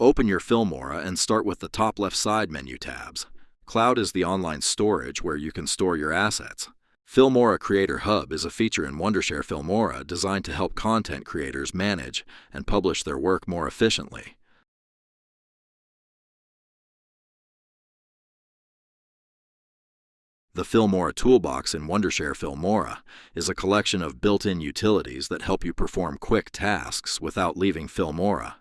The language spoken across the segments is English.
Open your Filmora and start with the top left side menu tabs. Cloud is the online storage where you can store your assets. Filmora Creator Hub is a feature in Wondershare Filmora designed to help content creators manage and publish their work more efficiently. The Filmora Toolbox in Wondershare Filmora is a collection of built-in utilities that help you perform quick tasks without leaving Filmora.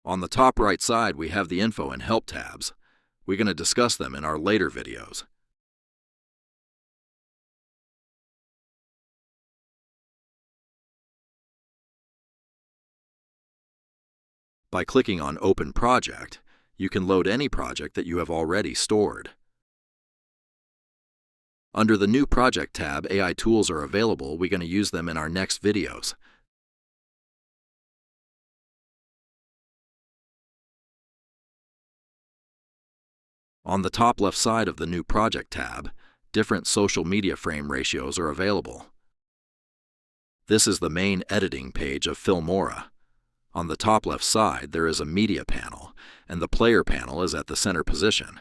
On the top right side, we have the Info and Help tabs. We're going to discuss them in our later videos. By clicking on Open Project, you can load any project that you have already stored. Under the New Project tab, AI tools are available. We're going to use them in our next videos. On the top left side of the New Project tab, different social media frame ratios are available. This is the main editing page of Filmora. On the top left side, there is a media panel, and the player panel is at the center position.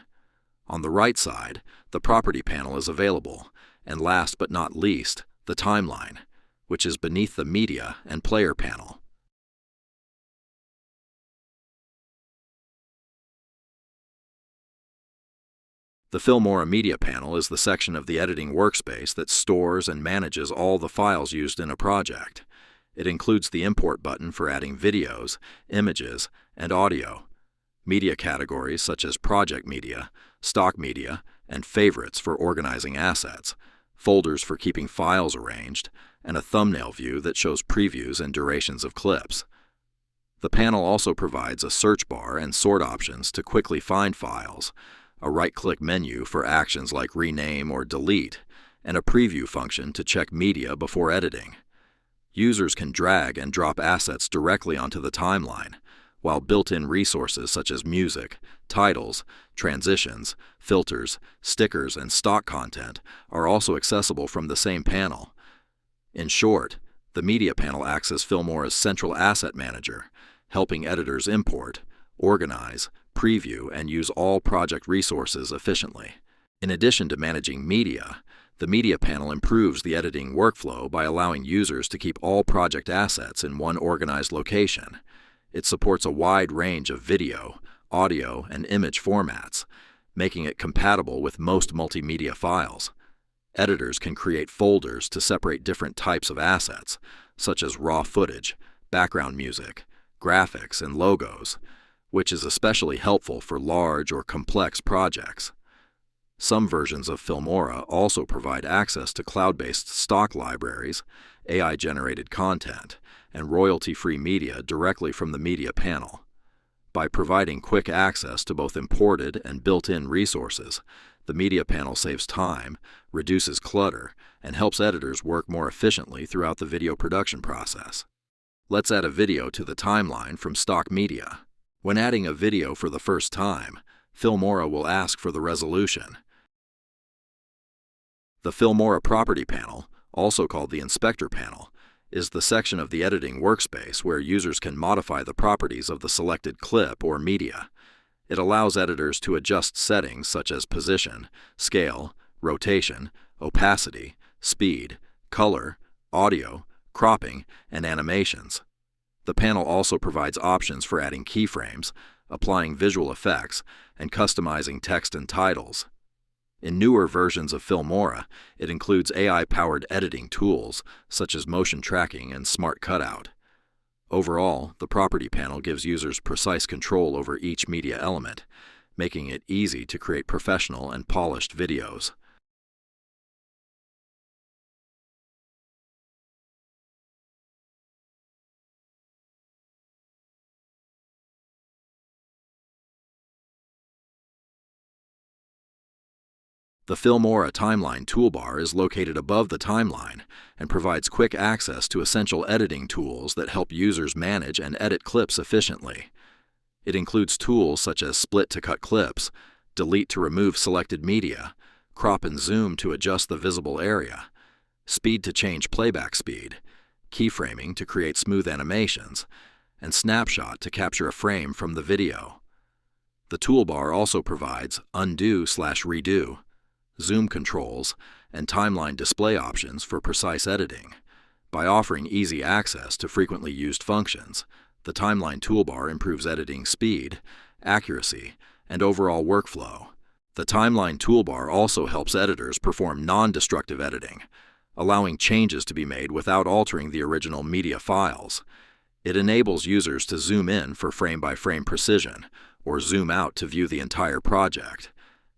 On the right side, the property panel is available, and last but not least, the timeline, which is beneath the media and player panel. The Filmora Media panel is the section of the editing workspace that stores and manages all the files used in a project. It includes the import button for adding videos, images, and audio, media categories such as project media, stock media, and favorites for organizing assets, folders for keeping files arranged, and a thumbnail view that shows previews and durations of clips. The panel also provides a search bar and sort options to quickly find files, a right-click menu for actions like rename or delete, and a preview function to check media before editing. Users can drag and drop assets directly onto the timeline, while built-in resources such as music, titles, transitions, filters, stickers, and stock content are also accessible from the same panel. In short, the Media panel acts as Filmora's central asset manager, helping editors import, organize, preview, and use all project resources efficiently. In addition to managing media, the Media panel improves the editing workflow by allowing users to keep all project assets in one organized location. It supports a wide range of video, audio, and image formats, making it compatible with most multimedia files. Editors can create folders to separate different types of assets, such as raw footage, background music, graphics, and logos, which is especially helpful for large or complex projects. Some versions of Filmora also provide access to cloud-based stock libraries, AI-generated content, and royalty-free media directly from the Media panel. By providing quick access to both imported and built-in resources, the Media panel saves time, reduces clutter, and helps editors work more efficiently throughout the video production process. Let's add a video to the timeline from stock media. When adding a video for the first time, Filmora will ask for the resolution. The Filmora Property panel, also called the Inspector panel, is the section of the editing workspace where users can modify the properties of the selected clip or media. It allows editors to adjust settings such as position, scale, rotation, opacity, speed, color, audio, cropping, and animations. The panel also provides options for adding keyframes, applying visual effects, and customizing text and titles. In newer versions of Filmora, it includes AI-powered editing tools such as motion tracking and smart cutout. Overall, the Property panel gives users precise control over each media element, making it easy to create professional and polished videos. The Filmora Timeline toolbar is located above the timeline and provides quick access to essential editing tools that help users manage and edit clips efficiently. It includes tools such as split to cut clips, delete to remove selected media, crop and zoom to adjust the visible area, speed to change playback speed, keyframing to create smooth animations, and snapshot to capture a frame from the video. The toolbar also provides undo/redo, zoom controls, and timeline display options for precise editing. By offering easy access to frequently used functions, the timeline toolbar improves editing speed, accuracy, and overall workflow. The timeline toolbar also helps editors perform non-destructive editing, allowing changes to be made without altering the original media files. It enables users to zoom in for frame-by-frame precision, or zoom out to view the entire project,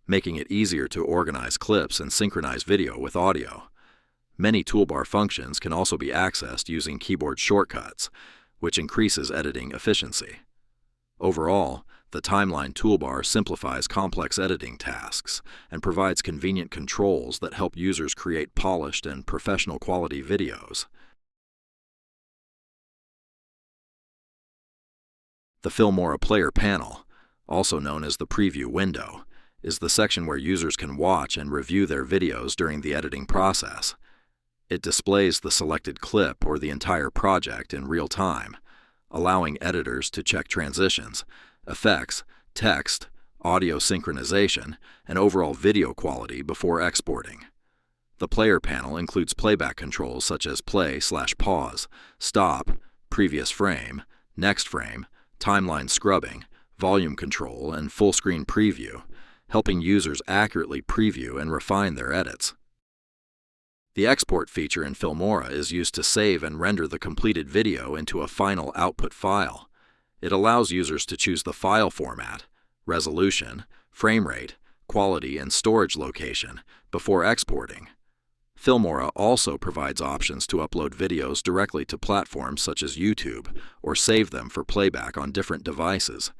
making it easier to organize clips and synchronize video with audio. Many toolbar functions can also be accessed using keyboard shortcuts, which increases editing efficiency. Overall, the timeline toolbar simplifies complex editing tasks and provides convenient controls that help users create polished and professional quality videos. The Filmora Player Panel, also known as the Preview window, is the section where users can watch and review their videos during the editing process. It displays the selected clip or the entire project in real time, allowing editors to check transitions, effects, text, audio synchronization, and overall video quality before exporting. The player panel includes playback controls such as play/pause, stop, previous frame, next frame, timeline scrubbing, volume control, and full-screen preview, helping users accurately preview and refine their edits. The export feature in Filmora is used to save and render the completed video into a final output file. It allows users to choose the file format, resolution, frame rate, quality, and storage location before exporting. Filmora also provides options to upload videos directly to platforms such as YouTube or save them for playback on different devices.